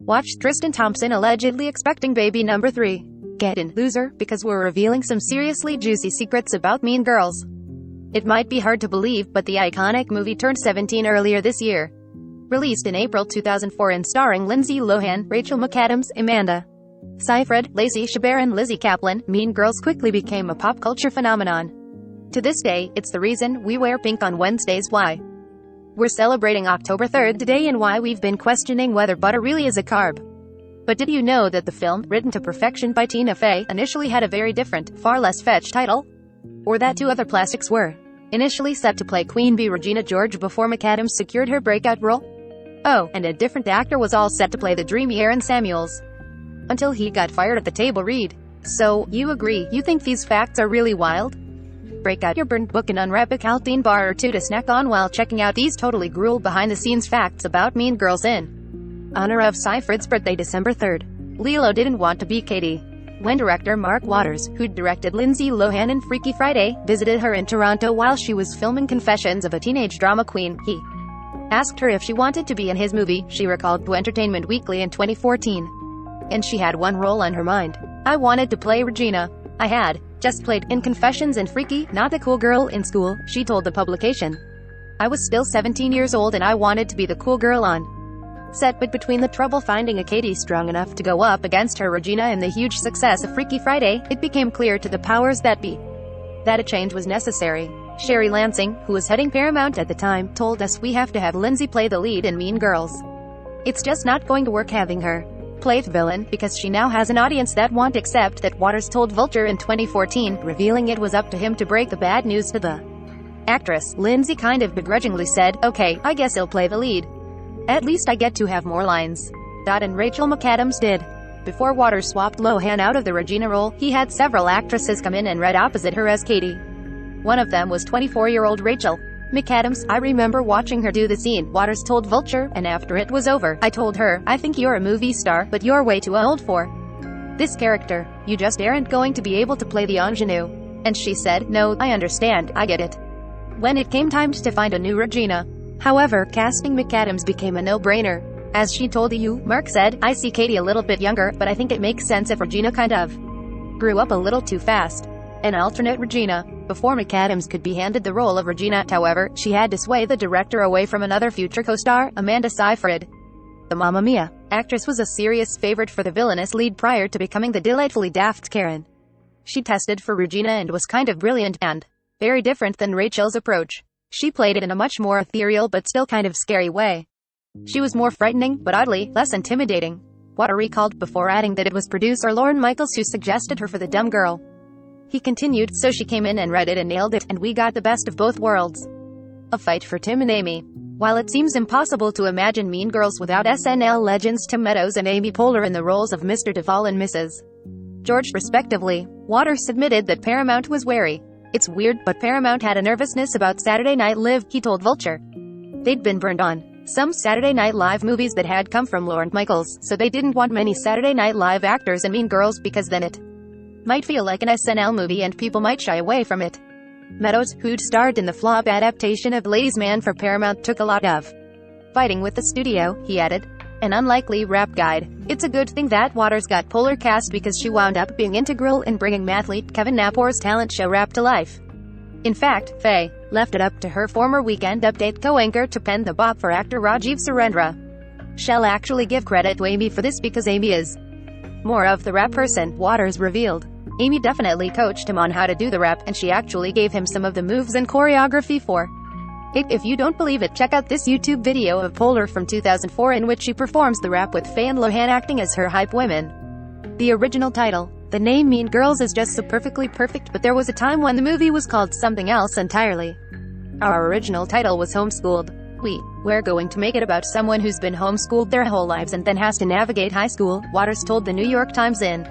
Watch Tristan Thompson allegedly expecting baby number 3. Get in, loser, because we're revealing some seriously juicy secrets about Mean Girls. It might be hard to believe, but the iconic movie turned 17 earlier this year. Released in April 2004 and starring Lindsay Lohan, Rachel McAdams, Amanda Seyfried, Lacey Chabert and Lizzie Kaplan, Mean Girls quickly became a pop culture phenomenon. To this day, it's the reason we wear pink on Wednesdays. Why we're celebrating October 3rd today, and why we've been questioning whether butter really is a carb. But did you know that the film, written to perfection by Tina Fey, initially had a very different, far less fetch title? Or that 2 other plastics were initially set to play Queen Bee Regina George before McAdams secured her breakout role? Oh, and a different actor was all set to play the dreamy Aaron Samuels, until he got fired at the table read. So, you agree? You think these facts are really wild? Break out your burnt book and unwrap a Caltine bar or 2 to snack on while checking out these totally Grool behind-the-scenes facts about Mean Girls in honor of Seyfried's birthday December 3rd. Lilo didn't want to be Katie. When director Mark Waters, who directed Lindsay Lohan in Freaky Friday, visited her in Toronto while she was filming Confessions of a Teenage Drama Queen, he asked her if she wanted to be in his movie, she recalled to Entertainment Weekly in 2014. And she had one role on her mind. I wanted to play Regina. I had just played in Confessions and Freaky, not the cool girl in school, she told the publication. I was still 17 years old and I wanted to be the cool girl on set, but between the trouble finding a Katie strong enough to go up against her Regina and the huge success of Freaky Friday, it became clear to the powers that be that a change was necessary. Sherry Lansing, who was heading Paramount at the time, told us, we have to have Lindsay play the lead in Mean Girls. It's just not going to work having her play the villain, because she now has an audience that won't accept that, Waters told Vulture in 2014, revealing it was up to him to break the bad news to the actress. Lindsay kind of begrudgingly said, okay, I guess I'll play the lead. At least I get to have more lines. And Rachel McAdams did. Before Waters swapped Lohan out of the Regina role, he had several actresses come in and read opposite her as Katie. One of them was 24-year-old Rachel McAdams. I remember watching her do the scene, Waters told Vulture, and after it was over, I told her, I think you're a movie star, but you're way too old for this character. You just aren't going to be able to play the ingenue. And she said, no, I understand, I get it. When it came time to find a new Regina, however, casting McAdams became a no-brainer. As she told you, Mark said, I see Katie a little bit younger, but I think it makes sense if Regina kind of grew up a little too fast. An alternate Regina. Before McAdams could be handed the role of Regina, however, she had to sway the director away from another future co-star, Amanda Seyfried. The Mamma Mia actress was a serious favorite for the villainous lead prior to becoming the delightfully daft Karen. She tested for Regina and was kind of brilliant and very different than Rachel's approach. She played it in a much more ethereal but still kind of scary way. She was more frightening, but oddly, less intimidating. Water recalled, before adding that it was producer Lorne Michaels who suggested her for the dumb girl. He continued, so she came in and read it and nailed it, and we got the best of both worlds. A fight for Tim and Amy. While it seems impossible to imagine Mean Girls without SNL legends Tim Meadows and Amy Poehler in the roles of Mr. Duvall and Mrs. George respectively, Waters admitted that Paramount was wary. It's weird, but Paramount had a nervousness about Saturday Night Live, he told Vulture. They'd been burned on some Saturday Night Live movies that had come from Lorne Michaels, so they didn't want many Saturday Night Live actors in Mean Girls because then it might feel like an SNL movie and people might shy away from it. Meadows, who'd starred in the flop adaptation of Ladies' Man for Paramount, took a lot of fighting with the studio, he added. An unlikely rap guide. It's a good thing that Waters got Poehler cast because she wound up being integral in bringing mathlete Kevin Napor's talent show Rap to life. In fact, Faye left it up to her former Weekend Update co-anchor to pen the bop for actor Rajiv Surendra. She'll actually give credit to Amy for this because Amy is more of the rap person, Waters revealed. Amy definitely coached him on how to do the rap, and she actually gave him some of the moves and choreography for it. If you don't believe it, check out this YouTube video of Poehler from 2004 in which she performs the rap with Faye and Lohan acting as her hype women. The original title. The name Mean Girls is just so perfectly perfect, but there was a time when the movie was called something else entirely. Our original title was Homeschooled. We're going to make it about someone who's been homeschooled their whole lives and then has to navigate high school, Waters told the New York Times in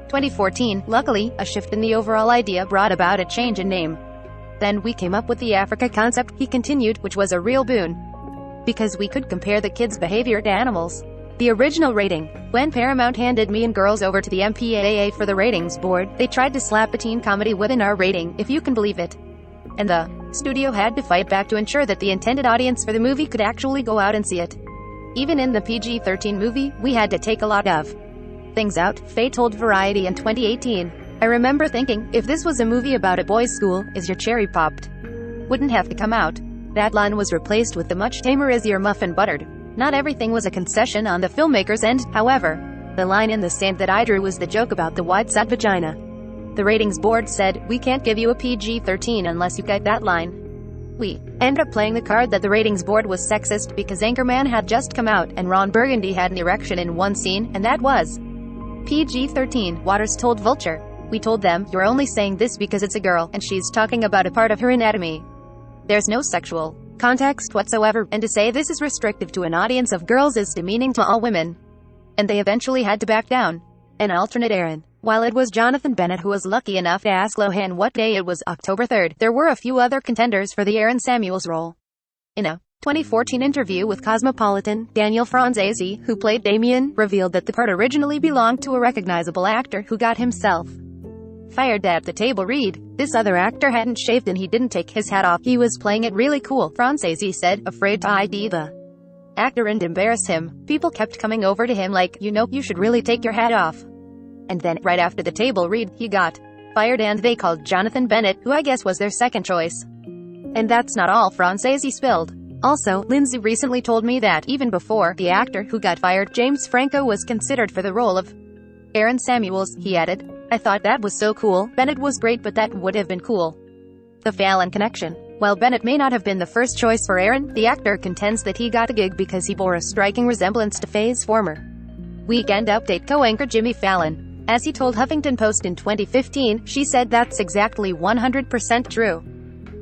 2014. Luckily, a shift in the overall idea brought about a change in name. Then we came up with the Africa concept, he continued, which was a real boon, because we could compare the kids' behavior to animals. The original rating. When Paramount handed Mean Girls over to the MPAA for the ratings board, they tried to slap a teen comedy with an R rating, if you can believe it. And the studio had to fight back to ensure that the intended audience for the movie could actually go out and see it. Even in the PG-13 movie, we had to take a lot of things out, Faye told Variety in 2018. I remember thinking, if this was a movie about a boys' school, is your cherry popped? Wouldn't have to come out. That line was replaced with the much tamer is your muffin buttered. Not everything was a concession on the filmmaker's end, however. The line in the sand that I drew was the joke about the wide-set vagina. The ratings board said, we can't give you a PG-13 unless you get that line. We ended up playing the card that the ratings board was sexist because Anchorman had just come out and Ron Burgundy had an erection in one scene, and that was PG-13, Waters told Vulture. We told them, you're only saying this because it's a girl, and she's talking about a part of her anatomy. There's no sexual context whatsoever, and to say this is restrictive to an audience of girls is demeaning to all women. And they eventually had to back down. An alternate Aaron. While it was Jonathan Bennett who was lucky enough to ask Lohan what day it was, October 3rd, there were a few other contenders for the Aaron Samuels role. In a 2014 interview with Cosmopolitan, Daniel Franzese, who played Damien, revealed that the part originally belonged to a recognizable actor who got himself fired at the table read. This other actor hadn't shaved and he didn't take his hat off. He was playing it really cool, Franzese said, afraid to ID the actor and embarrass him. People kept coming over to him like, you should really take your hat off. And then, right after the table read, he got fired and they called Jonathan Bennett, who I guess was their second choice. And that's not all Franzese spilled. Also, Lindsay recently told me that even before the actor who got fired, James Franco, was considered for the role of Aaron Samuels. He added, I thought that was so cool. Bennett was great, but that would have been cool. The Fallon connection. While Bennett may not have been the first choice for Aaron, the actor contends that he got the gig because he bore a striking resemblance to Faye's former Weekend Update co-anchor Jimmy Fallon. As he told Huffington Post in 2015, she said that's exactly 100% true.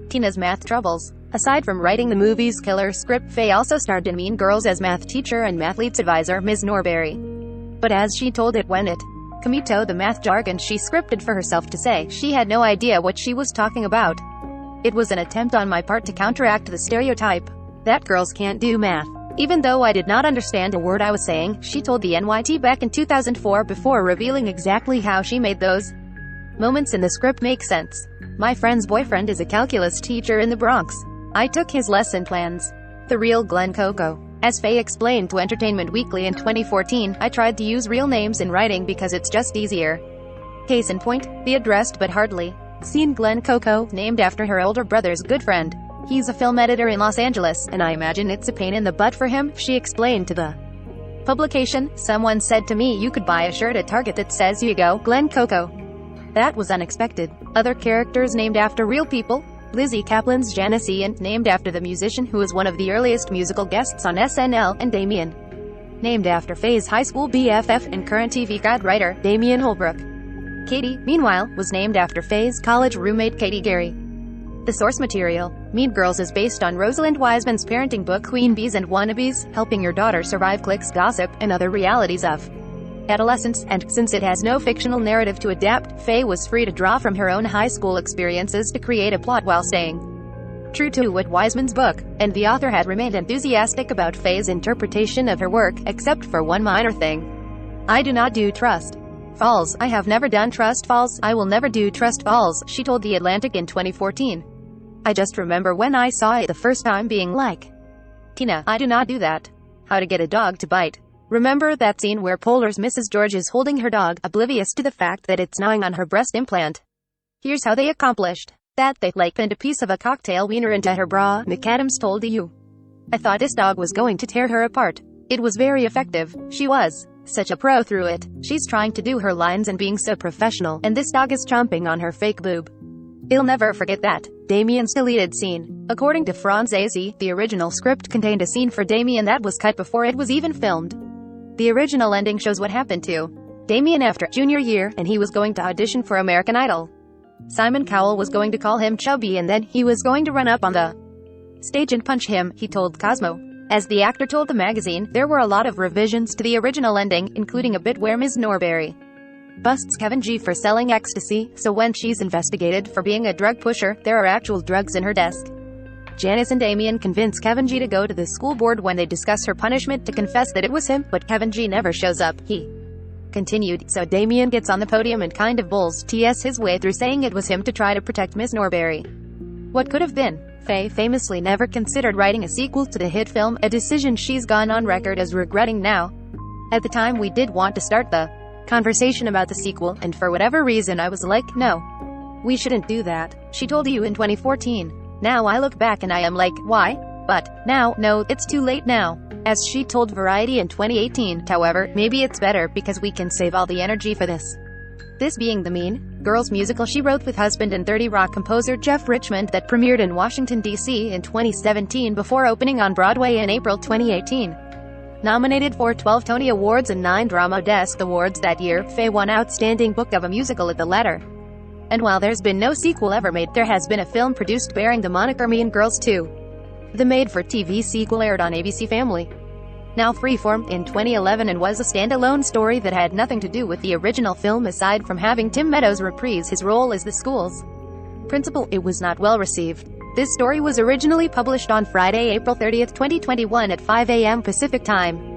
Tina's math troubles. Aside from writing the movie's killer script, Faye also starred in Mean Girls as math teacher and mathletes advisor Ms. Norberry. But as she told it when it Comito the math jargon she scripted for herself to say, she had no idea what she was talking about. It was an attempt on my part to counteract the stereotype that girls can't do math. Even though I did not understand a word I was saying, she told the NYT back in 2004 before revealing exactly how she made those moments in the script make sense. My friend's boyfriend is a calculus teacher in the Bronx. I took his lesson plans. The real Glenn Coco. As Faye explained to Entertainment Weekly in 2014, I tried to use real names in writing because it's just easier. Case in point, the addressed but hardly seen Glenn Coco, named after her older brother's good friend. He's a film editor in Los Angeles, and I imagine it's a pain in the butt for him, she explained to the publication. Someone said to me you could buy a shirt at Target that says "Here you go, Glenn Coco." That was unexpected. Other characters named after real people. Lizzie Kaplan's Janice Ian, named after the musician who was one of the earliest musical guests on SNL, and Damien, named after Faye's high school BFF and current TV guide writer, Damien Holbrook. Katie, meanwhile, was named after Faye's college roommate Katie Gary. The source material. Mean Girls is based on Rosalind Wiseman's parenting book Queen Bees and Wannabes, Helping Your Daughter Survive Clicks, Gossip, and Other Realities of Adolescence, and since it has no fictional narrative to adapt, Faye was free to draw from her own high school experiences to create a plot while staying true to what Wiseman's book, and the author had remained enthusiastic about Faye's interpretation of her work, except for one minor thing. I do not do trust falls. I have never done trust falls. I will never do trust falls, she told The Atlantic in 2014. I just remember when I saw it the first time being like, Tina, I do not do that. How to get a dog to bite. Remember that scene where Polar's Mrs. George is holding her dog, oblivious to the fact that it's gnawing on her breast implant? Here's how they accomplished that. They pinned a piece of a cocktail wiener into her bra, McAdams told the U. I thought this dog was going to tear her apart. It was very effective. She was such a pro through it. She's trying to do her lines and being so professional, and this dog is chomping on her fake boob. He'll never forget that. Damien's deleted scene. According to Franzese, the original script contained a scene for Damien that was cut before it was even filmed. The original ending shows what happened to Damien after junior year, and he was going to audition for American Idol. Simon Cowell was going to call him chubby and then he was going to run up on the stage and punch him, he told Cosmo. As the actor told the magazine, there were a lot of revisions to the original ending, including a bit where Ms. Norberry busts Kevin G for selling ecstasy, so when she's investigated for being a drug pusher, there are actual drugs in her desk. Janice and Damien convince Kevin G to go to the school board when they discuss her punishment to confess that it was him, but Kevin G never shows up. He continued, so Damien gets on the podium and kind of bulls TS his way through saying it was him to try to protect Ms. Norberry. What could have been Faye famously never considered writing a sequel to the hit film, a decision she's gone on record as regretting now. At the time we did want to start the conversation about the sequel, and for whatever reason I was like, no. We shouldn't do that, she told you in 2014. Now I look back and I am like, why? But now, no, it's too late now. As she told Variety in 2018, however, maybe it's better because we can save all the energy for this. This being the Mean Girls musical she wrote with husband and 30 Rock composer Jeff Richmond that premiered in Washington, D.C. in 2017 before opening on Broadway in April 2018. Nominated for 12 Tony Awards and 9 Drama Desk Awards that year, Faye won Outstanding Book of a Musical at the latter. And while there's been no sequel ever made, there has been a film produced bearing the moniker Mean Girls 2. The made-for-TV sequel aired on ABC Family, now Freeform, in 2011 and was a standalone story that had nothing to do with the original film aside from having Tim Meadows reprise his role as the school's principal. It was not well received. This story was originally published on Friday, April 30, 2021 at 5 a.m. Pacific Time.